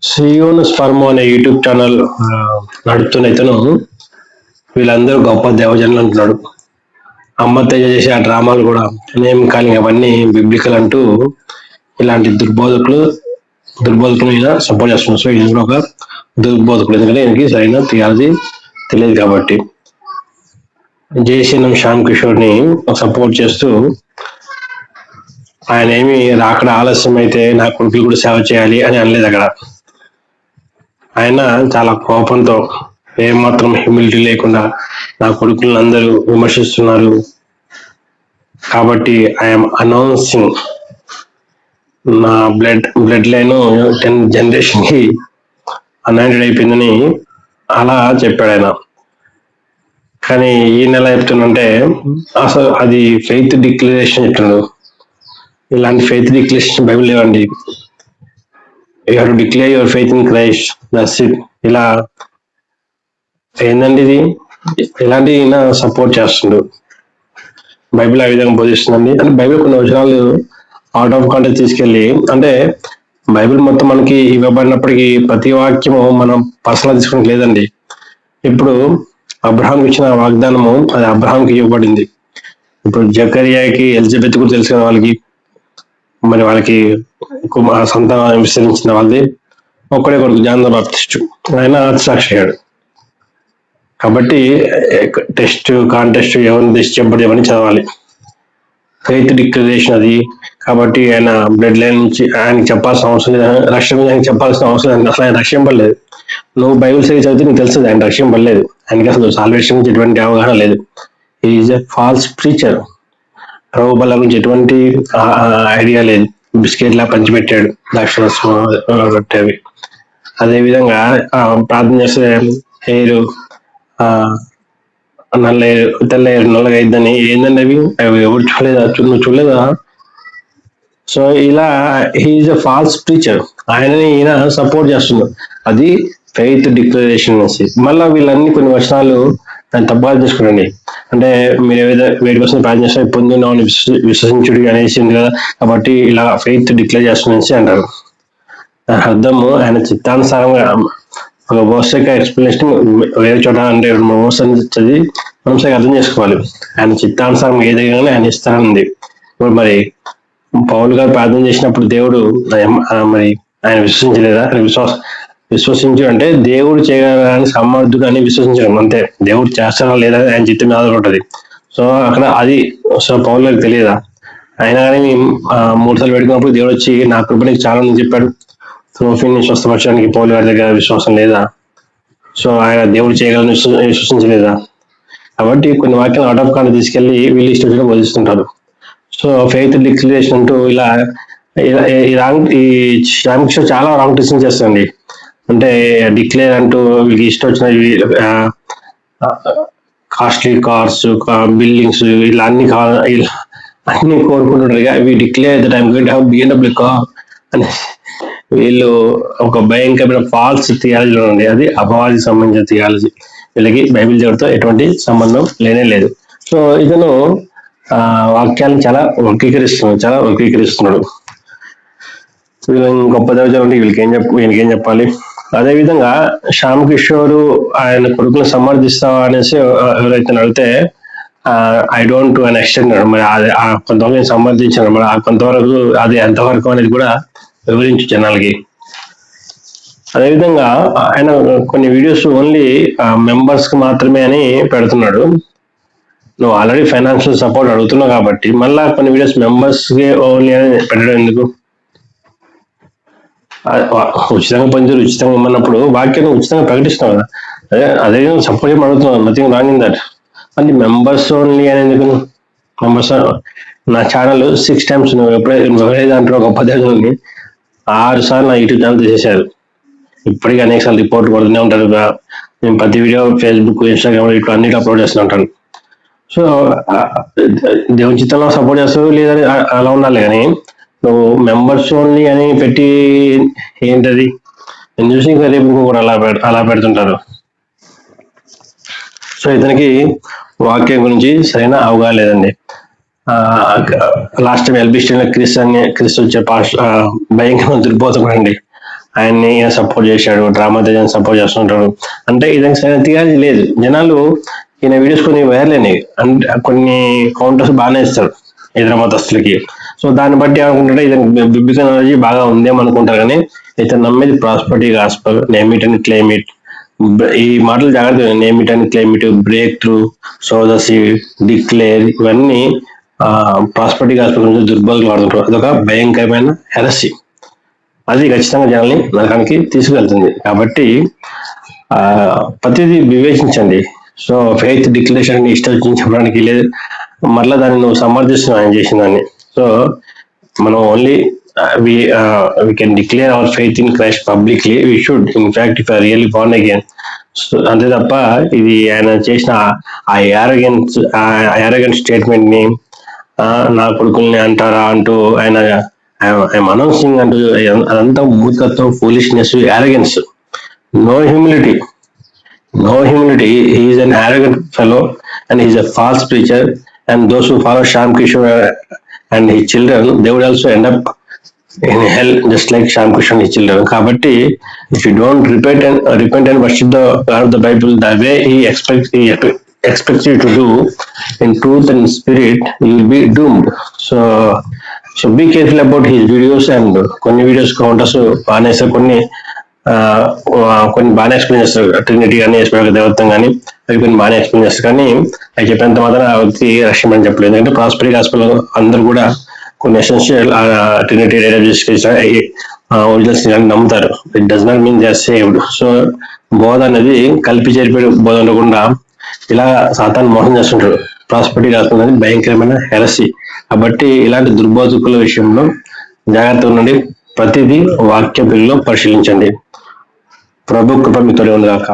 సియోను sperm అనే YouTube channel నడుపుతున్న ఇతను వీళ్ళందరూ గొప్ప దేవజనులు అంటున్నాడు. అమ్మ తేజ చేసే ఆ డ్రామాలు కూడా నేమ్ కాలింగ్ అవన్నీ బిబ్లికల్ అంటూ ఇలాంటి దుర్బోధకులు ఈయన సపోర్ట్ చేస్తున్నాడు. సో ఈయన కూడా ఒక దుర్బోధకుడు, ఎందుకంటే ఈయనకి సరైన థియాలజీ తెలియదు కాబట్టి. జయశీలం శ్యామ్ కిషోర్ ని సపోర్ట్ చేస్తూ ఆయన ఏమి రాకడ ఆలస్యం అయితే నా కొడుకులు కూడా సేవ చేయాలి అని అనలేదు అక్కడ. ఆయన చాలా కోపంతో ఏమాత్రం హ్యూమిలిటీ లేకుండా నా కొడుకులను అందరూ విమర్శిస్తున్నారు కాబట్టి ఐఎమ్ అనౌన్సింగ్ నా బ్లడ్ లైన్ 10 జనరేషన్ కి అనాయింటెడ్ అయిపోయిందని అలా చెప్పాడు ఆయన. కానీ ఈయన ఎలా చెప్తుందంటే అసలు అది ఫెయిత్ డిక్లరేషన్ చెప్తున్నాడు. ఇలాంటి ఫెయిత్ డిక్లరేషన్ బైబిల్ లేవండి. You have to declare your faith in Christ, that's it. ఇలా ఏందండి ఇది? ఇలాంటి ఈయన సపోర్ట్ చేస్తుండు. బైబిల్ ఆ విధంగా బోధిస్తుందండి. అంటే బైబిల్ కొన్ని వచనాలు అవుట్ ఆఫ్ కాంటెక్స్ట్ తీసుకెళ్ళి, అంటే బైబిల్ మొత్తం మనకి ఇవ్వబడినప్పటికీ ప్రతి వాక్యము మనం పర్సనల్ తీసుకోవడానికి లేదండి. ఇప్పుడు అబ్రహాంకి ఇచ్చిన వాగ్దానము అది అబ్రహాంకి ఇవ్వబడింది. ఇప్పుడు జకరియాకి ఎలిజబెత్ కూడా తెలుసు కదా వాళ్ళకి, మరి వాళ్ళకి సంతానం విస్తరించిన వాళ్ళది ఒక్కడే కొడుకు జాన్ ద బాప్టిస్ట్, ఆయన సాక్షి అయ్యాడు. కాబట్టి టెస్ట్ కాంటెస్ట్ ఎవరిని తెచ్చి చెప్పబడి ఎవరిని చదవాలి. ఫెయిత్ డిక్లరేషన్ అది. కాబట్టి ఆయన బ్లడ్ లైన్ నుంచి ఆయనకి చెప్పాల్సిన అవసరం లేదు, రక్షణ ఆయనకి చెప్పాల్సిన అవసరం లేదు. అసలు ఆయన రక్షణ పడలేదు. నువ్వు బైబిల్ సరిగ్గా చదివితే నీకు తెలుస్తుంది ఆయన రక్షణ పడలేదు. ఆయనకి అసలు సాల్వేషన్ గురించి ఎటువంటి అవగాహన లేదు. Is a false preacher. ప్రభు బల గురించి ఎటువంటి ఐడియా లేదు. బిస్కెట్ లా పంచిపెట్టాడు పెట్టేవి. అదే విధంగా ప్రార్థన చేస్తే హెయిర్ నల్ల తెల్ల నల్లగా అయిద్దని ఏందండి అవి ఎవరు చూడలేదా? నువ్వు చూడలేదా? సో ఇలా హీఈస్ ఎ ఫాల్స్ ప్రీచర్. ఆయనని ఈయన సపోర్ట్ చేస్తున్నారు. అది ఫెయిత్ డిక్లరేషన్ అనేసి. మళ్ళీ వీళ్ళన్ని కొన్ని వచనాలు దాన్ని తప్పుగా తీసుకురండి. అంటే మీరు ఏదైతే వేడి కోసం ప్రార్థన చేస్తే పొందున్నామని విశ్వసించుడు అనేసి ఉంది కదా, కాబట్టి ఇలా ఫెయిత్ డిక్లేర్ చేస్తున్నసి అంటారు. దాని అర్థము ఆయన చిత్తానుసారంగా ఒక వర్స్ యొక్క ఎక్స్ప్లెనేషన్ వేరే చోట అంటే వర్స్ అని చదివి మనం అర్థం చేసుకోవాలి. ఆయన చిత్తానుసారం ఏదైనా ఆయన ఇస్తానంది. ఇప్పుడు మరి పౌలు గారు ప్రార్థన చేసినప్పుడు దేవుడు మరి ఆయన విశ్వసించలేదా? విశ్వసించు అంటే దేవుడు చేయగలని సమర్థుడు అని విశ్వసించడం అంతే. దేవుడు చేస్తాడా లేదా ఆయన చిత్తం మీద ఉంటుంది. సో అక్కడ అది సో పౌలు గారికి తెలియదా? అయినా కానీ 3 సార్లు పెట్టుకున్నప్పుడు దేవుడు వచ్చి నా కృపనికి చాలా అని చెప్పాడు. త్రోఫీని స్వస్థపరచడానికి పౌలు గారి దగ్గర విశ్వాసం లేదా? సో ఆయన దేవుడు చేయగలని విశ్వసించలేదా? కాబట్టి కొన్ని వాక్యాలు అవుట్ ఆఫ్ కాంటెక్స్ట్ తీసుకెళ్లి వీళ్ళు ఇష్టం బోధిస్తుంటారు. సో ఫెయిత్ డిక్లరేషన్ అంటూ ఇలా ఈ శ్యామకిషోర్ చాలా రాంగ్ టీచింగ్ చేస్తుంది. అంటే డిక్లేర్ అంటూ వీళ్ళకి ఇష్టం వచ్చిన కాస్ట్లీ కార్స్, బిల్డింగ్స్ ఇలా అన్ని కోరుకుంటుంటారు. We declare that I'm going to have BMW car అని వీళ్ళు ఒక భయంకరమైన ఫాల్స్ థియాలజీ ఉంది. అది అపవాదికి సంబంధించిన థియాలజీ. వీళ్ళకి బైబిల్ దేవుడితో ఎటువంటి సంబంధం లేనే లేదు. సో ఇతను వాక్యాలను చాలా వర్గీకరిస్తున్నాడు. వీళ్ళు గొప్ప దేవతలు అంటే వీళ్ళకి ఏం చెప్పాలి? అదేవిధంగా శ్యామ్ కిషోర్ ఆయన కొడుకులను సమర్థిస్తావా అనేసి ఎవరైతే అడిగితే I don't to an extend, మరి కొంతవరకు నేను సమర్థించాను, మరి కొంతవరకు అది ఎంతవరకు అనేది కూడా వివరించు జనాలకి. అదేవిధంగా ఆయన కొన్ని వీడియోస్ ఓన్లీ మెంబర్స్ కి మాత్రమే అని పెడుతున్నాడు. నువ్వు ఆల్రెడీ ఫైనాన్షియల్ సపోర్ట్ అడుగుతున్నావు కాబట్టి మళ్ళా కొన్ని వీడియోస్ మెంబర్స్ కి ఓన్లీ అని పెట్టడం ఎందుకు? ఉచితంగా పనిచేసి ఉచితంగా ఇమ్మన్నప్పుడు వాక్యాన్ని ఉచితంగా ప్రకటిస్తున్నావు కదా. అదే సపోర్ట్ ఏమి అడుగుతున్నావు, నథింగ్ రాంగ్ ఇన్ దట్. అంటే మెంబర్స్ ఓన్లీ అని ఎందుకు? మెంబర్స్ నా ఛానల్ 6 times నువ్వు ఎవరైతే అంటారో గొప్ప దేవతలని 6 సార్లు నా యూట్యూబ్ ఛానల్ తీసేశారు. ఇప్పటికీ అనేక సార్లు రిపోర్ట్ కొడుతూనే ఉంటారు. నేను ప్రతి వీడియో ఫేస్బుక్, ఇన్స్టాగ్రామ్ ఇట్లా అన్నిటి అప్లోడ్ చేస్తూ ఉంటాను. సో దేవుని చిత్తంలో సపోర్ట్ చేస్తారు లేదని అలా ఉండాలి. కానీ నువ్వు మెంబర్స్ ఓన్లీ అని పెట్టి ఏంటది? నేను చూసి ఇంకా రేపు కూడా అలా పెడుతుంటారు. సో ఇతనికి వాక్యం గురించి సరైన అవగాహన లేదండి. లాస్ట్ టైం ఎల్బిస్టన్ క్రిస్ వచ్చే భయంకరమైన దుర్బోధకుడు అండి. ఆయన్ని ఈయన సపోర్ట్ చేశాడు, డ్రామా తేజని సపోర్ట్ చేస్తుంటాడు అంటే ఇదని తీయాలి లేదు. జనాలు ఈయన వీడియోస్ కొన్ని వైరల్ అయినాయి అంటే కొన్ని కౌంటర్స్ బాగానే ఇస్తారు ఇతర మతస్థులకి. సో దాన్ని బట్టి ఏమనుకుంటారంటే ఇతని బిబ్లికల్ నాలెడ్జ్ బాగా ఉందేమో అనుకుంటారు, కానీ ఇతను నమ్మేది prosperity gospel, name it and claim it. ఈ మాటలు జాగ్రత్త, name it and claim it, break through, so the seed, declare, ఇవన్నీ ప్రాస్పరిటీ గాస్పల్ గురించి దుర్బోధలు వాడుతుంటారు. అదొక భయంకరమైన హెరసీ. అది ఖచ్చితంగా జనాల్ని నరకానికి తీసుకువెళ్తుంది. కాబట్టి ఆ ప్రతిదీ వివేచించండి. సో ఫెయిత్ డిక్లరేషన్ ఇష్టం వచ్చింది చెప్పడానికి లేదు, మరలా దాన్ని నువ్వు సమర్థిస్తున్నావు ఆయన చేసిన దాన్ని. సో మనం only we can declare our faith in Christ publicly. We should, in fact, if you are really born again. So అంతే తప్ప ఇది ఆయన చేసిన ఆ యారగెంట్ స్టేట్మెంట్ ని నా కొడుకుల్ని అంటారా అంటూ ఆయన ఐఎమ్ అనౌన్సింగ్ అంటూ అదంతా మూర్ఖత్వం, foolishness, arrogance, no humility. No humility. He is an arrogant fellow and he is a false preacher. And those who follow Shyam Kishore and his children, they would also end up in hell just like Shyam Kishore and his children. Kabatti, if you don't repent and worship the God of the Bible the way he expects you to do in truth and spirit, you will be doomed. So be careful about his videos. And కొన్ని videos counters బాగానే కొన్ని కొన్ని బాగానే explain చేస్తారు, Trinity కానీ SP దేవత్వం కానీ అవి కొన్ని బాగానే ఎక్స్ప్లెయిన్ చేస్తారు. కానీ అవి చెప్పేంత మాత్రం ఆ వ్యక్తి రష్యం అని చెప్పలేదు. ఎందుకంటే ప్రాస్పరిటీ గాస్పెల్ అందరూ కూడా కొన్ని ఎసెన్షియల్ ట్రినిటీ ఒరిజినల్స్ కానీ నమ్ముతారు. It does not mean they are saved. So బోధ అనేది కలిపి చేరిపోయే బోధ ఉండకుండా ఇలా సాతాన్ని మోసం చేస్తుంటారు. ప్రాస్పరిటీ గాస్పెల్ అనేది భయంకరమైన హెరసీ. కాబట్టి ఇలాంటి దుర్బోధకుల విషయంలో జాగ్రత్తగా ఉండండి. ప్రతిదీ వాక్య బిల్లో పరిశీలించండి. ప్రభు కృప మీతో ఉంది కాక.